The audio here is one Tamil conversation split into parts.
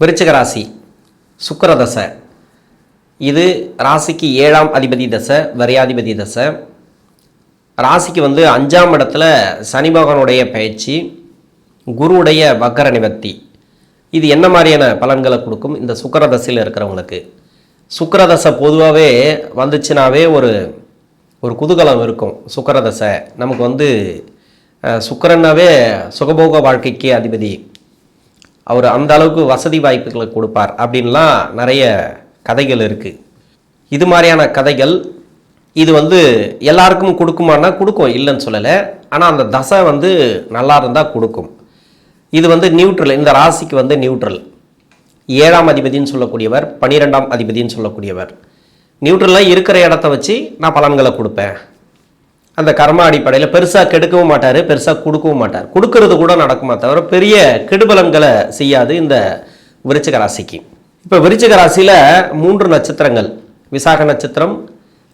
விருச்சிக ராசி சுக்கிர தசை. இது ராசிக்கு 7ஆம் அதிபதி தசை, வரியாதிபதி தசை. ராசிக்கு 5ஆம் இடத்துல சனி பகவானுடைய பயிற்சி, குருவுடைய வக்கர நிவர்த்தி. இது என்ன மாதிரியான பலன்களை கொடுக்கும் இந்த சுக்கிர தசையில் இருக்கிறவங்களுக்கு? சுக்கிர தசை பொதுவாகவே வந்துச்சுனாவே ஒரு குதூகலம் இருக்கும். சுக்கிர தசை நமக்கு சுக்கிரனாவே சுகபோக வாழ்க்கைக்கு அதிபதி, அவர் அந்த அளவுக்கு வசதி வாய்ப்புகளை கொடுப்பார் அப்படின்லாம் நிறைய கதைகள் இருக்குது. இது மாதிரியான கதைகள் இது எல்லாருக்கும் கொடுக்குமானா கொடுக்கும், இல்லைன்னு சொல்லலை. ஆனால் அந்த தசை நல்லா இருந்தால் கொடுக்கும். இது நியூட்ரல், இந்த ராசிக்கு நியூட்ரல். 7ஆம் அதிபதினு சொல்லக்கூடியவர், 12ஆம் அதிபதினு சொல்லக்கூடியவர். நியூட்ரலாக இருக்கிற இடத்த வச்சு நான் பலன்களை கொடுப்பேன். அந்த கர்ம அடிப்படையில் பெருசாக கெடுக்கவும் மாட்டார், பெருசாக கொடுக்கவும் மாட்டார். கொடுக்கறது கூட நடக்குமா தவிர பெரிய கெடுபலன்களை செய்யாது இந்த விருச்சிக ராசிக்கு. இப்போ விருச்சிக ராசியில் 3 நட்சத்திரங்கள், விசாக நட்சத்திரம்,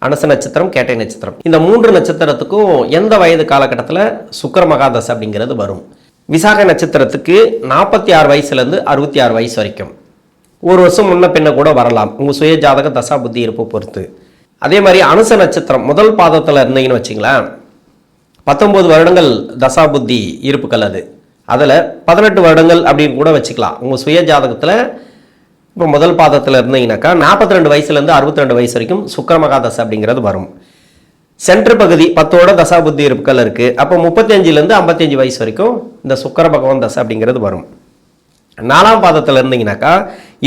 அனுச நட்சத்திரம், கேட்டை நட்சத்திரம். இந்த 3 நட்சத்திரத்துக்கும் எந்த வயது காலகட்டத்தில் சுக்கிர மகாதசை அப்படிங்கிறது வரும்? விசாக நட்சத்திரத்துக்கு 46 வயசுலேருந்து 66 வயசு வரைக்கும். ஒரு வருஷம் முன்ன பின்ன கூட வரலாம், உங்கள் சுய ஜாதக தசா புத்தி இருப்பை பொறுத்து. அதே மாதிரி அனுச நட்சத்திரம் முதல் பாதத்தில் இருந்தீங்கன்னு வச்சிங்களேன், 19 வருடங்கள் தசா புத்தி இருப்புக்கள். அதில் 18 வருடங்கள் அப்படின்னு கூட வச்சுக்கலாம். உங்கள் சுய ஜாதகத்தில் இப்போ முதல் பாதத்தில் இருந்தீங்கன்னாக்கா 42 வயசுலேருந்து 62 வயசு வரைக்கும் சுக்கிர மகாதசை அப்படிங்கிறது வரும். சென்ட்ரு பகுதி 10ஓட தசா புத்தி இருப்புக்கள் இருக்குது. அப்போ 35லேருந்து 55 வயசு வரைக்கும் இந்த சுக்கிர பகவான் தசை அப்படிங்கிறது வரும். 4ஆம் பாதத்தில் இருந்தீங்கன்னாக்கா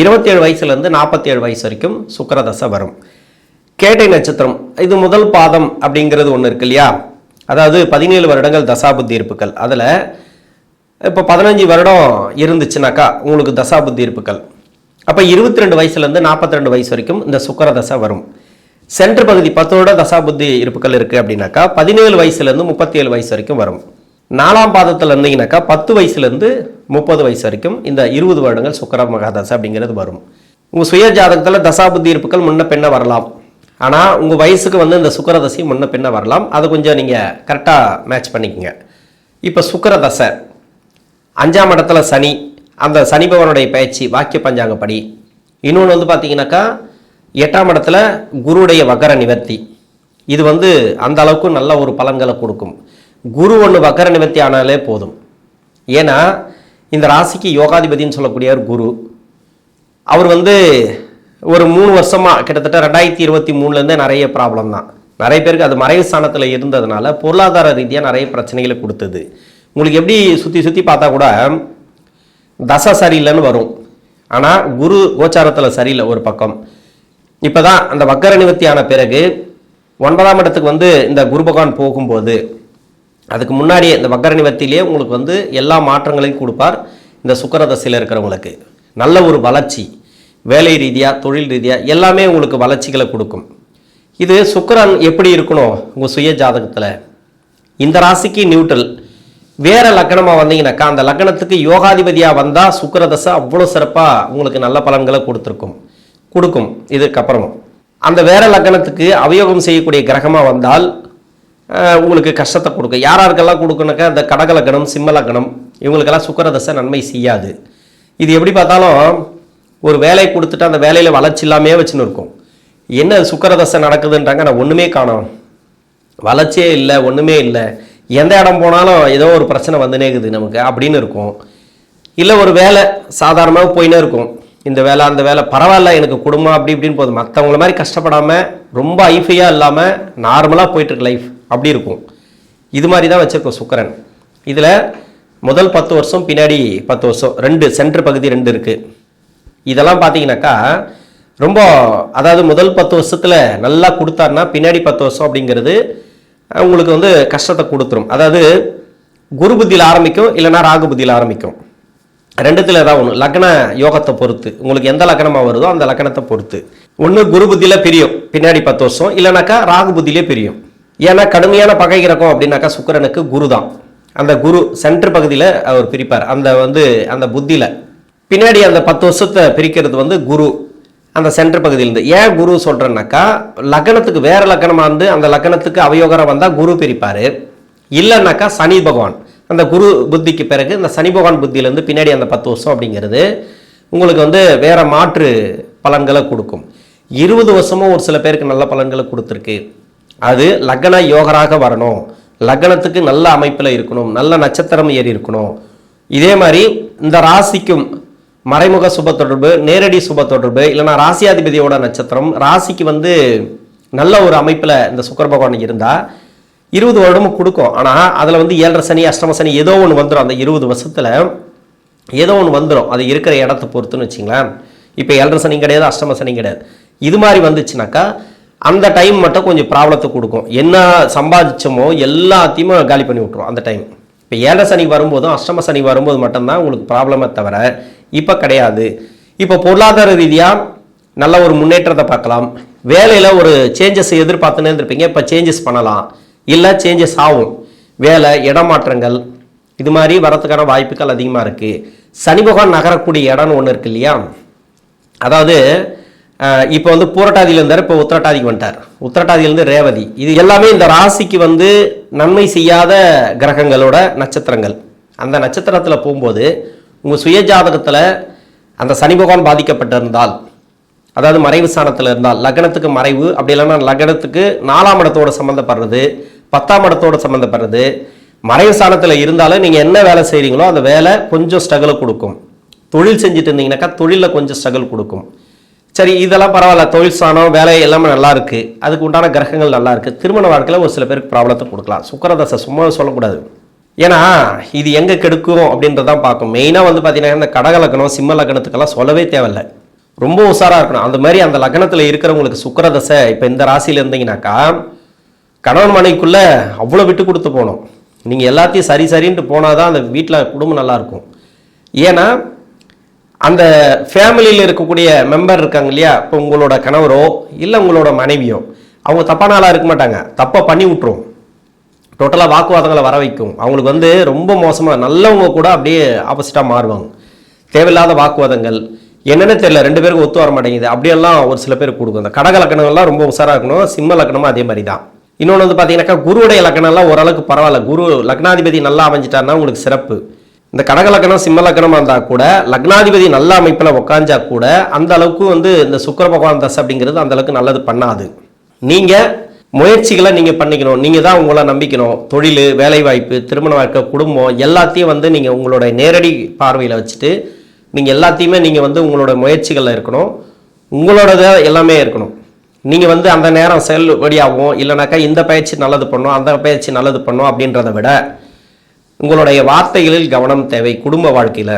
27 வயசுலேருந்து 47 வயசு வரைக்கும் சுக்கிர தசை வரும். கேட்டை நட்சத்திரம் இது முதல் பாதம் அப்படிங்கிறது ஒன்று இருக்கு இல்லையா, அதாவது 17 வருடங்கள் தசாபுத்தி இருப்புக்கள். அதில் இப்போ 15 வருடம் இருந்துச்சுனாக்கா உங்களுக்கு தசாபுத்தி இருப்புக்கள். அப்போ 22 வயசுலேருந்து 42 வயசு வரைக்கும் இந்த சுக்கிர தசை வரும். சென்ட்ரு பகுதி 10ஓட தசாபுத்தி இருப்புக்கள் இருக்குது அப்படின்னாக்கா 17 வயசுலேருந்து 37 வயசு வரைக்கும் வரும். 4ஆம் பாதத்தில் இருந்தீங்கன்னாக்கா 10 வயசுலேருந்து 30 வயசு வரைக்கும் இந்த 20 வருடங்கள் சுக்கிர மகாதசை அப்படிங்கிறது வரும். உங்கள் சுய ஜாதகத்தில் தசாபுத்தி இருப்புக்கள் முன்ன பின்ன வரலாம். ஆனால் உங்கள் வயசுக்கு இந்த சுக்கிர தசை முன்ன பின்ன வரலாம். அதை கொஞ்சம் நீங்கள் கரெக்டாக மேட்ச் பண்ணிக்கோங்க. இப்போ சுக்கிர தசை 5ஆம் இடத்துல சனி, அந்த சனி பகவானுடைய பயிற்சி வாக்கிய பஞ்சாங்கப்படி. இன்னொன்று பார்த்தீங்கன்னாக்கா 8ஆம் இடத்துல குருவுடைய வக்கர நிவர்த்தி. இது அந்த அளவுக்கு நல்ல ஒரு பலன்களை கொடுக்கும். குரு வக்கர நிவர்த்தி ஆனாலே போதும். ஏன்னா இந்த ராசிக்கு யோகாதிபதினு சொல்லக்கூடியவர் குரு. அவர் ஒரு 3 வருஷமாக கிட்டத்தட்ட 2023லேருந்தே நிறைய ப்ராப்ளம் தான். நிறைய பேருக்கு அது மறைவு ஸ்தானத்தில் இருந்ததுனால பொருளாதார ரீதியாக நிறைய பிரச்சனைகளை கொடுத்தது. உங்களுக்கு எப்படி சுற்றி பார்த்தா கூட தசை சரியில்லைன்னு வரும். ஆனால் குரு கோச்சாரத்தில் சரியில்லை ஒரு பக்கம். இப்போ தான் அந்த வக்கர நிவர்த்தி ஆன பிறகு 9ஆம் இடத்துக்கு இந்த குரு பகவான் போகும்போது, அதுக்கு முன்னாடியே இந்த வக்கர நிவர்த்தியிலேயே உங்களுக்கு எல்லா மாற்றங்களையும் கொடுப்பார். இந்த சுக்கிர தசையில் இருக்கிறவங்களுக்கு நல்ல ஒரு வளர்ச்சி, வேலை ரீதியாக, தொழில் ரீதியாக எல்லாமே உங்களுக்கு வளர்ச்சிகளை கொடுக்கும். இது சுக்கிரன் எப்படி இருக்கணும் உங்கள் சுய ஜாதகத்தில்? இந்த ராசிக்கு நியூட்ரல். வேற லக்னமாக வந்தீங்கன்னாக்கா அந்த லக்னத்துக்கு யோகாதிபதியாக வந்தால் சுக்கிர தசை அவ்வளோ சிறப்பாக உங்களுக்கு நல்ல பலன்களை கொடுக்கும். இதுக்கப்புறமும் அந்த வேற லக்னத்துக்கு அவயோகம் செய்யக்கூடிய கிரகமாக வந்தால் உங்களுக்கு கஷ்டத்தை கொடுக்கும். யாராருக்கெல்லாம் கொடுக்குனாக்கா இந்த கடக லக்னம், சிம்ம லக்னம், இவங்களுக்கெல்லாம் சுக்கிர தசை நன்மை செய்யாது. இது எப்படி பார்த்தாலும் ஒரு வேலை கொடுத்துட்டு அந்த வேலையில் வளர்ச்சி இல்லாமே வச்சுன்னு இருக்கும். என்ன சுக்கிர தசை நடக்குதுன்றாங்க, நான் ஒன்றுமே காணோம், வளர்ச்சியே இல்லை, ஒன்றுமே இல்லை, எந்த இடம் போனாலும் ஏதோ ஒரு பிரச்சனை வந்துனே இருக்குது நமக்கு அப்படின்னு இருக்கும். இல்லை ஒரு வேலை சாதாரணமாக போயினே இருக்கும், இந்த வேலை அந்த வேலை பரவாயில்ல, எனக்கு குடும்பம் அப்படி இப்படின்னு போதும், மற்றவங்கள மாதிரி கஷ்டப்படாமல் ரொம்ப ஐஃபையாக இல்லாமல் நார்மலாக போயிட்டுருக்கு லைஃப், அப்படி இருக்கும். இது மாதிரி தான் வச்சுருக்கோம் சுக்கிரன். இதில் முதல் 10 வருஷம், பின்னாடி 10 வருஷம், 2 சென்ட்ரு பகுதி 2 இருக்குது. இதெல்லாம் பார்த்தீங்கன்னாக்கா ரொம்ப, அதாவது முதல் 10 வருஷத்தில் நல்லா கொடுத்தாருன்னா பின்னாடி 10 வருஷம் அப்படிங்கிறது உங்களுக்கு கஷ்டத்தை கொடுத்துரும். அதாவது குரு புத்தியில் ஆரம்பிக்கும், இல்லைனா ராகு புத்தியில் ஆரம்பிக்கும். 2த்தில் ஏதாவது ஒன்று, லக்ன யோகத்தை பொறுத்து, உங்களுக்கு எந்த லக்னமாக வருதோ அந்த லக்னத்தை பொறுத்து. ஒன்று குரு புத்தியில் பிரியும் பின்னாடி 10 வருஷம், இல்லைனாக்கா ராகு புத்தியிலே பிரியும். ஏன்னா கடுமையான பகை கிரகம் அப்படின்னாக்கா சுக்கிரனுக்கு குரு தான். அந்த குரு சென்ட்ரு பகுதியில் அவர் பிரிப்பார். அந்த புத்தியில் பின்னாடி அந்த 10 வருஷத்தை பிரிக்கிறது குரு அந்த சென்ட்ரு பகுதியிலேருந்து. ஏன் குரு சொல்கிறேன்னாக்கா, லக்னத்துக்கு வேற லக்னமாக அந்த லக்னத்துக்கு அவயோகரம் வந்தால் குரு பிரிப்பார். இல்லைன்னாக்கா சனி பகவான் அந்த குரு புத்திக்கு பிறகு இந்த சனி பகவான் புத்தியிலேருந்து பின்னாடி அந்த 10 வருஷம் அப்படிங்கிறது உங்களுக்கு வந்து வேறு மாற்று பலன்களை கொடுக்கும். 20 வருஷமும் ஒரு சில பேருக்கு நல்ல பலன்களை கொடுத்துருக்கு. அது லக்ன யோகராக வரணும், லக்னத்துக்கு நல்ல அமைப்பில் இருக்கணும், நல்ல நட்சத்திரம் ஏறி இருக்கணும். இதே மாதிரி இந்த ராசிக்கும் மறைமுக சுப தொடர்பு, நேரடி சுப தொடர்பு, இல்லைன்னா ராசியாதிபதியோட நட்சத்திரம் ராசிக்கு வந்து நல்ல ஒரு அமைப்பில் இந்த சுக்கிர பகவான் இருந்தால் 20 வருடமும் கொடுக்கும். ஆனால் அதில் வந்து 7.5 சனி, அஷ்டம சனி ஏதோ ஒன்று வந்துடும். அந்த 20 வருஷத்தில் ஏதோ ஒன்று வந்துடும். அது இருக்கிற இடத்த பொறுத்துன்னு வச்சிங்களேன். இப்போ 7.5 சனி கிடையாது, அஷ்டம சனி கிடையாது. இது மாதிரி வந்துச்சுனாக்கா அந்த டைம் மட்டும் கொஞ்சம் ப்ராப்ளத்தை கொடுக்கும். என்ன சம்பாதிச்சோமோ எல்லாத்தையுமே காலி பண்ணி விட்ருவோம் அந்த டைம். இப்போ 7.5 சனி வரும்போதும் அஷ்டம சனி வரும்போது மட்டும்தான் உங்களுக்கு ப்ராப்ளமே தவிர இப்போ கிடையாது. இப்போ பொருளாதார ரீதியாக நல்ல ஒரு முன்னேற்றத்தை பார்க்கலாம். வேலையில் ஒரு சேஞ்சஸ் எதிர்பார்த்துன்னு இருப்பீங்க, இப்போ சேஞ்சஸ் பண்ணலாம், இல்லை சேஞ்சஸ் ஆகும். வேலை இடமாற்றங்கள் இது மாதிரி வரத்துக்கான வாய்ப்புகள் அதிகமாக இருக்குது. சனி பகவான் நகரக்கூடிய இடம்னு ஒன்று இருக்கு இல்லையா, அதாவது இப்போ வந்து பூரட்டாதியில் இருந்தார், இப்போ உத்திரட்டாதிக்கு வந்துட்டார், உத்திரட்டாதியிலேருந்து ரேவதி. இது எல்லாமே இந்த ராசிக்கு வந்து நன்மை செய்யாத கிரகங்களோட நட்சத்திரங்கள். அந்த நட்சத்திரத்தில் போகும்போது உங்கள் சுய ஜாதகத்தில் அந்த சனி பகவான் பாதிக்கப்பட்டிருந்தால், அதாவது மறைவு ஸ்தானத்தில் இருந்தால், லக்னத்துக்கு மறைவு, அப்படி இல்லைன்னா லக்னத்துக்கு 4ஆம் இடத்தோடு சம்மந்தப்படுறது, 10ஆம் இடத்தோடு சம்மந்தப்படுறது, மறைவு ஸ்தானத்தில் இருந்தாலும் நீங்கள் என்ன வேலை செய்கிறீங்களோ அந்த வேலை கொஞ்சம் ஸ்ட்ரகிளை கொடுக்கும். தொழில் செஞ்சுட்டு இருந்தீங்கன்னாக்கா தொழிலில் கொஞ்சம் ஸ்ட்ரகிள் கொடுக்கும். சரி, இதெல்லாம் பரவாயில்ல, தொழில் ஸ்தானம் வேலை எல்லாமே நல்லா இருக்குது, அதுக்கு உண்டான கிரகங்கள் நல்லா இருக்குது. திருமண வாழ்க்கையில் ஒரு சில பேருக்கு ப்ராப்ளத்தை கொடுக்கலாம். சுக்கிரதசை சும்மா சொல்லக்கூடாது. ஏன்னா இது எங்கே கெடுக்கும் அப்படின்றதான் பார்க்கும். மெயினாக வந்து பார்த்தீங்கன்னா இந்த கடக லக்னம், சிம்ம லக்னத்துக்கெல்லாம் சொல்லவே தேவையில்லை, ரொம்ப உஷாராக இருக்கணும். அந்த மாதிரி அந்த லக்னத்தில் இருக்கிறவங்களுக்கு சுக்கிரதசை இப்போ இந்த ராசியில் இருந்தீங்கன்னாக்கா கணவன் மனைக்குள்ளே அவ்வளோ விட்டு கொடுத்து போகணும். நீங்கள் எல்லாத்தையும் சரி சரின்ட்டு போனால் தான் அந்த வீட்டில் குடும்பம் நல்லாயிருக்கும். ஏன்னா அந்த ஃபேமிலியில் இருக்கக்கூடிய மெம்பர் இருக்காங்க இல்லையா, இப்போ உங்களோட கணவரோ இல்லை உங்களோட மனைவியோ அவங்க தப்பான ஆளாக இருக்க மாட்டாங்க, தப்பாக பண்ணி விட்டுரும், டோட்டலாக வாக்குவாதங்களை வர வைக்கும். அவங்களுக்கு வந்து ரொம்ப மோசமாக, நல்லவங்க கூட அப்படியே ஆப்போசிட்டாக மாறுவாங்க. தேவையில்லாத வாக்குவாதங்கள் என்னென்னு தெரியல, 2 பேருக்கு ஒத்து வர மாட்டேங்குது, அப்படியெல்லாம் ஒரு சில பேருக்கு கொடுக்கும். இந்த கடக லக்கணங்கள்லாம் ரொம்ப உஷாராக இருக்கணும். சிம்ம லக்கணமும் அதே மாதிரி தான். இன்னொன்று வந்து பார்த்தீங்கன்னாக்கா குருவுடைய லக்கணம்லாம் ஓரளவுக்கு பரவாயில்ல. குரு லக்னாதிபதி நல்லா அமைஞ்சிட்டாருன்னா உங்களுக்கு சிறப்பு. இந்த கடக லக்கணம் சிம்ம லக்கணமாக இருந்தால் கூட லக்னாதிபதி நல்ல அமைப்பில் உக்காஞ்சா கூட அந்த அளவுக்கு வந்து இந்த சுக்கிர பகவான் தசை அப்படிங்கிறது அந்த அளவுக்கு நல்லது பண்ணாது. நீங்கள் முயற்சிகளை நீங்கள் பண்ணிக்கணும், நீங்கள் தான் உங்களை நம்பிக்கணும். தொழில், வேலைவாய்ப்பு, திருமண வாழ்க்கை, குடும்பம் எல்லாத்தையும் வந்து நீங்கள் உங்களோட நேரடி பார்வையில் வச்சுட்டு நீங்கள் எல்லாத்தையுமே நீங்கள் வந்து உங்களோட முயற்சிகளில் இருக்கணும், உங்களோட எல்லாமே இருக்கணும். நீங்கள் வந்து அந்த நேரம் செல்லுபடியாகும், இல்லைனாக்கா இந்த பயிற்சி நல்லது பண்ணும், அந்த பயிற்சி நல்லது பண்ணும் அப்படின்றத விட உங்களுடைய வார்த்தைகளில் கவனம் தேவை குடும்ப வாழ்க்கையில்.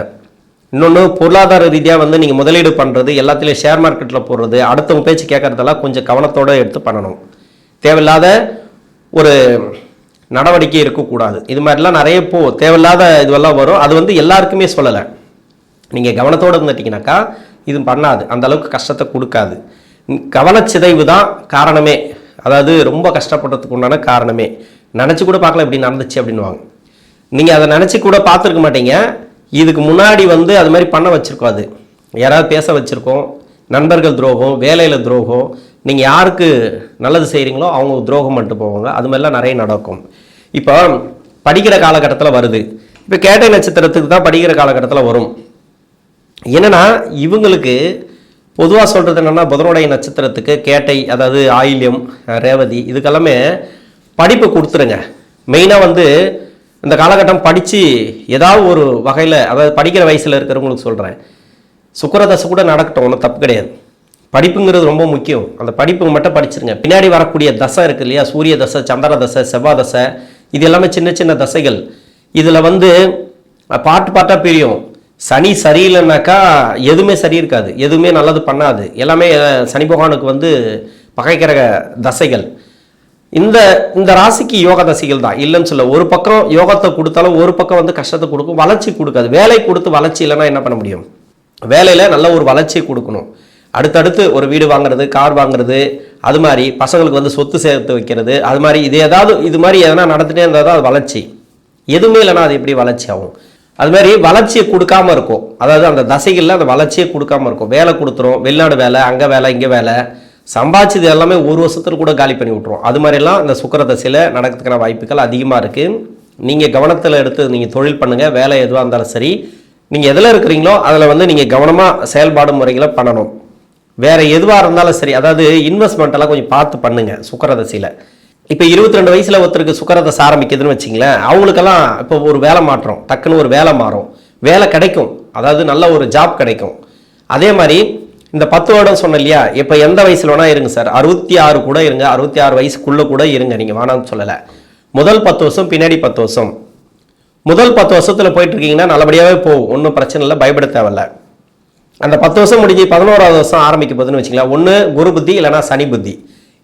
இன்னொன்று, பொருளாதார ரீதியாக வந்து நீங்கள் முதலீடு பண்ணுறது, எல்லாத்துலேயும் ஷேர் மார்க்கெட்டில் போடுறது, அடுத்தவங்க பேச்சு கேட்குறதெல்லாம் கொஞ்சம் கவனத்தோடு எடுத்து பண்ணணும். தேவையில்லாத ஒரு நடவடிக்கை இருக்கக்கூடாது. இது மாதிரிலாம் நிறைய தேவையில்லாத இதுவெல்லாம் வரும். அது வந்து எல்லாருக்குமே சொல்லலை. நீங்கள் கவனத்தோடு இருந்துட்டீங்கன்னாக்கா இது பண்ணாது, அந்த அளவுக்கு கஷ்டத்தை கொடுக்காது. கவனச்சிதைவு தான் காரணமே, அதாவது ரொம்ப கஷ்டப்படுறதுக்கு உண்டான காரணமே. நினச்சி கூட பார்க்கல இப்படி நடந்துச்சு அப்படின்வாங்க. நீங்கள் அதை நினச்சி கூட பார்த்துருக்க மாட்டீங்க. இதுக்கு முன்னாடி வந்து அது மாதிரி பண்ண வச்சுருக்கோம், அது யாராவது பேச வச்சுருக்கோம், நண்பர்கள் துரோகம், வேலையில் துரோகம், நீங்கள் யாருக்கு நல்லது செய்கிறீங்களோ அவங்க துரோகம் பண்ணிட்டு போவாங்க. அது மாதிரிலாம் நிறைய நடக்கும். இப்போ படிக்கிற காலகட்டத்தில் வருது. இப்போ கேட்டை நட்சத்திரத்துக்கு தான் படிக்கிற காலகட்டத்தில் வரும். என்னென்னா இவங்களுக்கு பொதுவாக சொல்கிறது என்னென்னா புதனுடைய நட்சத்திரத்துக்கு கேட்டை, அதாவது ஆயில்யம், ரேவதி, இதுக்கெல்லாமே படிப்பு கொடுத்துருங்க. மெயினாக வந்து இந்த காலகட்டம் படித்து ஏதாவது ஒரு வகையில், அதாவது படிக்கிற வயசில் இருக்கிறவங்களுக்கு சொல்கிறேன், சுக்கிரதசை கூட நடக்கட்டும், ஒன்றும் தப்பு கிடையாது. படிப்புங்கிறது ரொம்ப முக்கியம். அந்த படிப்பு மட்டும் படிச்சிருங்க. பின்னாடி வரக்கூடிய தசை இருக்குது இல்லையா, சூரிய தசை, சந்திர தசை, செவ்வாய் தசை, இது எல்லாமே சின்ன சின்ன தசைகள். இதில் வந்து பாட்டாக பிரியும். சனி சரியில்லைனாக்கா எதுவுமே சரி இருக்காது, எதுவுமே நல்லது பண்ணாது. எல்லாமே சனி பகவானுக்கு வந்து பகைக்கிற தசைகள். இந்த ராசிக்கு யோக தசைகள் தான் இல்லைன்னு சொல்ல. ஒரு பக்கம் யோகத்தை கொடுத்தாலும் ஒரு பக்கம் வந்து கஷ்டத்தை கொடுக்கும், வளர்ச்சி கொடுக்காது. வேலை கொடுத்து வளர்ச்சி இல்லைன்னா என்ன பண்ண முடியும்? வேலையில் நல்ல ஒரு வளர்ச்சியை கொடுக்கணும். அடுத்தடுத்து ஒரு வீடு வாங்குறது, கார் வாங்குறது, அது மாதிரி பசங்களுக்கு வந்து சொத்து சேர்த்து வைக்கிறது, அது மாதிரி இது மாதிரி எதனா நடந்துகிட்டே இருந்தால் தான் அது வளர்ச்சி. எதுவுமே இல்லைன்னா அது எப்படி வளர்ச்சி ஆகும்? அது மாதிரி வளர்ச்சியை கொடுக்காம இருக்கும். அதாவது அந்த தசைகளில் அந்த வளர்ச்சியை கொடுக்காம இருக்கும். வேலை கொடுத்துரும், வெளிநாடு வேலை, அங்கே வேலை, இங்கே வேலை, சம்பாதிச்சது எல்லாமே ஒரு வருஷத்துல கூட காலி பண்ணி விட்டுரும். அது மாதிரிலாம் இந்த சுக்கிர தசையில் நடக்கிறதுக்கான வாய்ப்புகள் அதிகமாக இருக்குது. நீங்கள் கவனத்தில் எடுத்து நீங்கள் தொழில் பண்ணுங்கள், வேலை எதுவாக இருந்தாலும் சரி, நீங்கள் எதில் இருக்கிறீங்களோ அதில் வந்து நீங்கள் கவனமாக செயல்பாடு முறைகளை பண்ணணும். வேறு எதுவாக இருந்தாலும் சரி, அதாவது இன்வெஸ்ட்மெண்ட்டெல்லாம் கொஞ்சம் பார்த்து பண்ணுங்கள் சுக்கிரதசையில். இப்போ 22 வயசில் ஒருத்தருக்கு சுக்கிரதசை ஆரம்பிக்குதுன்னு வச்சிங்களேன், அவங்களுக்கெல்லாம் இப்போ ஒரு வேலை மாற்றம், டக்குன்னு ஒரு வேலை மாறும், வேலை கிடைக்கும், அதாவது நல்ல ஒரு ஜாப் கிடைக்கும். அதே மாதிரி இந்த 10 வருடம் சொன்ன இல்லையா, இப்போ எந்த வயசில் வேணால் இருங்க சார், 66 கூட இருங்க, 66 வயசுக்குள்ளே கூட இருங்க, நீங்கள் வேணாம்னு சொல்லலை. முதல் 10 வருஷம் பின்னாடி 10 வருஷம், முதல் 10 வருஷத்தில் போயிட்டு இருக்கீங்கன்னா நல்லபடியாகவே போகும், ஒன்றும் பிரச்சனை இல்லை, பயப்பட தேவையில்லை. அந்த 10 வருஷம் முடிஞ்சு 11வது வருஷம் ஆரம்பிக்க போதுன்னு வச்சுக்கலாம், ஒன்று குரு புத்தி இல்லைனா சனி புத்தி.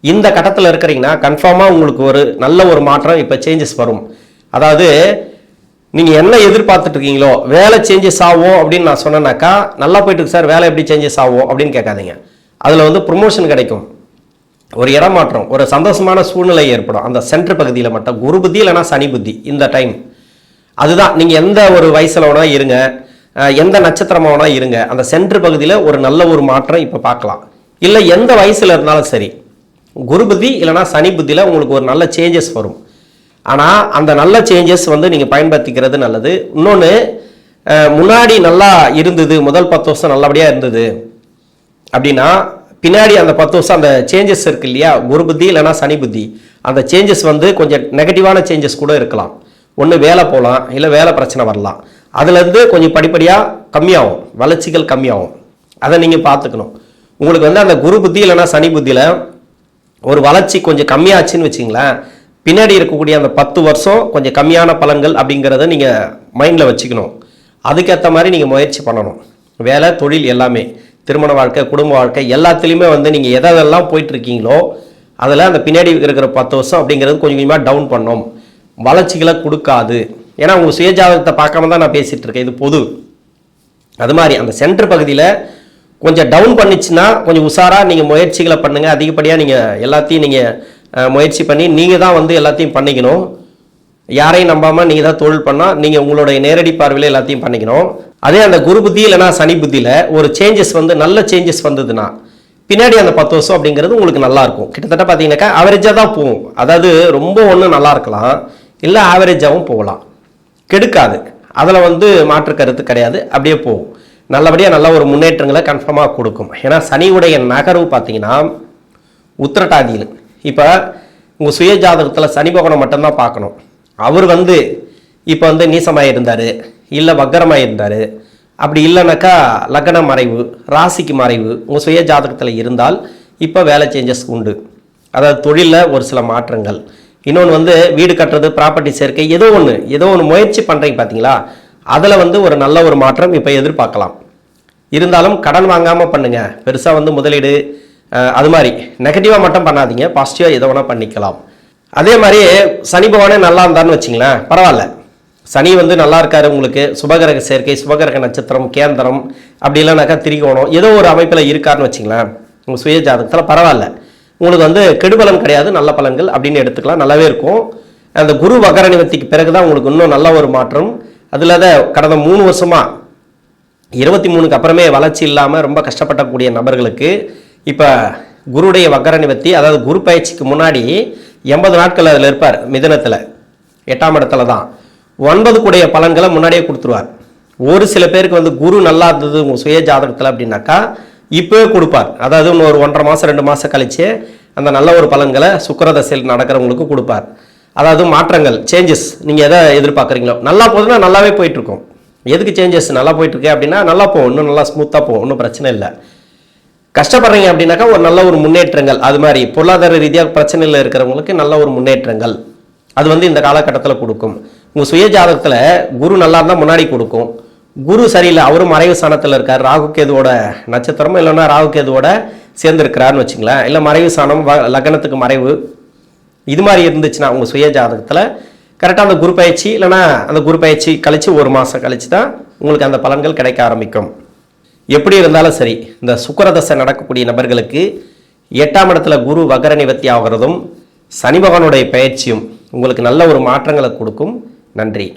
இந்த கட்டத்தில் இருக்கிறீங்கன்னா கன்ஃபார்மாக உங்களுக்கு ஒரு நல்ல ஒரு மாற்றம் இப்போ சேஞ்சஸ் வரும். அதாவது நீங்கள் என்ன எதிர்பார்த்துட்டு இருக்கீங்களோ வேலை சேஞ்சஸ் ஆகும் அப்படின்னு நான் சொன்னேன்னாக்கா, நல்லா போயிட்டு இருக்கு சார் வேலை எப்படி சேஞ்சஸ் ஆகும் அப்படின்னு கேட்காதீங்க. அதில் வந்து ப்ரொமோஷன் கிடைக்கும், ஒரு இடமாற்றம், ஒரு சந்தோஷமான சூழ்நிலை ஏற்படும். அந்த சென்டர் பகுதியில் மட்டும் குரு புத்தி இல்லைனா சனி புத்தி இந்த டைம் அதுதான். நீங்கள் எந்த ஒரு வயசில் வேணா இருங்க, எந்த நட்சத்திரமாக வேணா இருங்க, அந்த சென்டர் பகுதியில் ஒரு நல்ல ஒரு மாற்றம் இப்போ பார்க்கலாம். இல்லை எந்த வயசில் இருந்தாலும் சரி, குரு புத்தி இல்லைனா சனி புத்தியில் உங்களுக்கு ஒரு நல்ல சேஞ்சஸ் வரும். ஆனால் அந்த நல்ல சேஞ்சஸ் வந்து நீங்கள் பயன்படுத்திக்கிறது நல்லது. இன்னொன்று, முன்னாடி நல்லா இருந்தது, முதல் 10 வருஷம் நல்லபடியாக இருந்தது அப்படின்னா பின்னாடி அந்த 10 வருஷம் அந்த சேஞ்சஸ் இருக்கு இல்லையா, குரு புத்தி இல்லைனா சனி புத்தி, அந்த சேஞ்சஸ் வந்து கொஞ்சம் நெகட்டிவான சேஞ்சஸ் கூட இருக்கலாம். ஒன்று வேலை போகலாம், இல்லை வேலை பிரச்சனை வரலாம், அதுலேருந்து கொஞ்சம் படிப்படியாக கம்மியாகும், வளர்ச்சிகள் கம்மியாகும். அதை நீங்கள் பார்த்துக்கணும். உங்களுக்கு வந்து அந்த குரு புத்தி இல்லைனா சனி புத்தியில் ஒரு வளர்ச்சி கொஞ்சம் கம்மியாச்சுன்னு வச்சிங்களேன், பின்னாடி இருக்கக்கூடிய அந்த 10 வருஷம் கொஞ்சம் கம்மியான பலன்கள் அப்படிங்கிறத நீங்கள் மைண்டில் வச்சுக்கணும். அதுக்கேற்ற மாதிரி நீங்கள் முயற்சி பண்ணணும். வேலை, தொழில் எல்லாமே, திருமண வாழ்க்கை, குடும்ப வாழ்க்கை எல்லாத்துலேயுமே வந்து நீங்கள் எதெல்லாம் போயிட்டுருக்கீங்களோ அதில் அந்த பின்னாடி இருக்கிற 10 வருஷம் அப்படிங்கிறது கொஞ்சம் கொஞ்சமாக டவுன் பண்ணணும், வளர்ச்சிகளை கொடுக்காது. ஏன்னா உங்கள் சுயஜாதகத்தை பார்க்காம தான் நான் பேசிகிட்டு இருக்கேன், இது பொது. அது மாதிரி அந்த சென்டர் பகுதியில் கொஞ்சம் டவுன் பண்ணிச்சுன்னா கொஞ்சம் உஷாராக நீங்கள் முயற்சிகளை பண்ணுங்கள். அதிகப்படியாக நீங்கள் எல்லாத்தையும் நீங்கள் முயற்சி பண்ணி நீங்கள் தான் வந்து எல்லாத்தையும் பண்ணிக்கணும். யாரையும் நம்பாமல் நீங்கள் தான் தொழில் பண்ணால் நீங்கள் உங்களுடைய நேரடி பார்வையில் எல்லாத்தையும் பண்ணிக்கணும். அதே அந்த குரு புத்தி இல்லைனா சனி புத்தியில் ஒரு சேஞ்சஸ் வந்து நல்ல சேஞ்சஸ் வந்ததுன்னா பின்னாடி அந்த 10 வருஷம் அப்படிங்கிறது உங்களுக்கு நல்லாயிருக்கும். கிட்டத்தட்ட பார்த்தீங்கன்னாக்கா ஆவரேஜாக தான் போகும். அதாவது ரொம்ப ஒன்று நல்லா இருக்கலாம், இல்லை ஆவரேஜாகவும் போகலாம், கெடுக்காது. அதில் வந்து மாற்று கருத்து கிடையாது, அப்படியே போகும். நல்லபடியாக நல்ல ஒரு முன்னேற்றங்களை கன்ஃபார்மாக கொடுக்கும். ஏன்னா சனியுடைய நகர்வு பார்த்தீங்கன்னா உத்திரட்டாதியில். இப்போ உங்கள் சுய ஜாதகத்தில் சனி பகவானை மட்டும்தான் பார்க்கணும். அவர் வந்து இப்போ வந்து நீசமாக இருந்தார், இல்லை வக்கரமாக இருந்தார், அப்படி இல்லைனாக்கா லக்ன மறைவு, ராசிக்கு மறைவு உங்கள் சுய ஜாதகத்தில் இருந்தால் இப்போ வேலை சேஞ்சஸ் உண்டு. அதாவது தொழிலில் ஒரு சில மாற்றங்கள். இன்னொன்று வந்து வீடு கட்டுறது, ப்ராப்பர்ட்டி சேர்க்கை, ஏதோ ஒன்று முயற்சி பண்ணுறீங்க பார்த்தீங்களா, அதில் வந்து ஒரு நல்ல ஒரு மாற்றம் இப்போ எதிர்பார்க்கலாம். இருந்தாலும் கடன் வாங்காமல் பண்ணுங்கள். பெருசாக வந்து முதலீடு அது மாதிரி நெகட்டிவாக மட்டும் பண்ணாதீங்க, பாசிட்டிவாக எதை வேணால் பண்ணிக்கலாம். அதே மாதிரி சனி பகவானே நல்லா இருந்தான்னு வச்சிங்களேன், பரவாயில்ல. சனி வந்து நல்லா இருக்காரு, உங்களுக்கு சுபகிரக சேர்க்கை, சுபகிரக நட்சத்திரம், கேந்திரம், அப்படி இல்லைனாக்கா திரிகோணம், ஏதோ ஒரு அமைப்பில் இருக்காருன்னு வச்சிங்களேன், உங்கள் சுய ஜாதகத்தில் பரவாயில்ல. உங்களுக்கு வந்து கெடுபலன் கிடையாது, நல்ல பலன்கள் அப்படின்னு எடுத்துக்கலாம், நல்லாவே இருக்கும். அந்த குரு வக்கர நிவர்த்திக்கு பிறகு தான் உங்களுக்கு இன்னும் நல்ல ஒரு மாற்றம். அதில் தான் கடந்த 3 வருஷமாக 23க்கு அப்புறமே வளர்ச்சி இல்லாமல் ரொம்ப கஷ்டப்படக்கூடிய நபர்களுக்கு இப்போ குருடைய வக்கர நிவர்த்தி, அதாவது குரு பயிற்சிக்கு முன்னாடி 80 நாட்கள் அதில் இருப்பார், மிதுனத்தில் 8ஆம் இடத்துல தான் 9 கூடிய பலன்களை முன்னாடியே கொடுத்துருவார். ஒரு சில பேருக்கு வந்து குரு நல்லா இருந்தது உங்கள் சுய ஜாதகத்தில் அப்படின்னாக்கா இப்போவே கொடுப்பார். அதாவது இன்னும் ஒரு 1.5 மாதம் 2 மாதம் கழிச்சு அந்த நல்ல ஒரு பலன்களை சுக்கிரதசையில் நடக்கிறவங்களுக்கு கொடுப்பார். அதாவது மாற்றங்கள், சேஞ்சஸ், நீங்கள் எதை எதிர்பார்க்குறீங்களோ நல்லா போகுதுன்னா நல்லாவே போயிட்டுருக்கும். எதுக்கு சேஞ்சஸ் நல்லா போயிட்டுருக்கு அப்படின்னா நல்லா போகும், இன்னும் நல்லா ஸ்மூத்தாக போகும், ஒன்றும் பிரச்சனை இல்லை. கஷ்டப்படுறீங்க அப்படின்னாக்கா ஒரு நல்ல ஒரு முன்னேற்றங்கள், அது மாதிரி பொருளாதார ரீதியாக பிரச்சனையில் இருக்கிறவங்களுக்கு நல்ல ஒரு முன்னேற்றங்கள் அது வந்து இந்த காலகட்டத்தில் கொடுக்கும். உங்கள் சுய ஜாதகத்தில் குரு நல்லா இருந்தால் முன்னாடி கொடுக்கும். குரு சரியில்லை, அவரும் மறைவு ஸ்தானத்தில் இருக்கார், ராகு கேதுவோட நட்சத்திரம் இல்லைன்னா ராகு கேதுவோட சேர்ந்துருக்கிறாருன்னு வச்சுங்களேன், இல்லை மறைவு ஸ்தானம், லக்னத்துக்கு மறைவு, இது மாதிரி இருந்துச்சுன்னா உங்கள் சுய ஜாதகத்தில் கரெக்டாக அந்த குரு பயிற்சி இல்லைனா அந்த குரு பயிற்சி கழித்து 1 மாதம் கழித்து தான் உங்களுக்கு அந்த பலன்கள் கிடைக்க ஆரம்பிக்கும். எப்படி இருந்தாலும் சரி, இந்த சுக்கிரதசை நடக்கக்கூடிய நபர்களுக்கு 8ஆம் இடத்துல குரு வக்கர நிவர்த்தி ஆகிறதும் சனி பகவானுடைய பயிற்சியும் உங்களுக்கு நல்ல ஒரு மாற்றங்களை கொடுக்கும். நன்றி.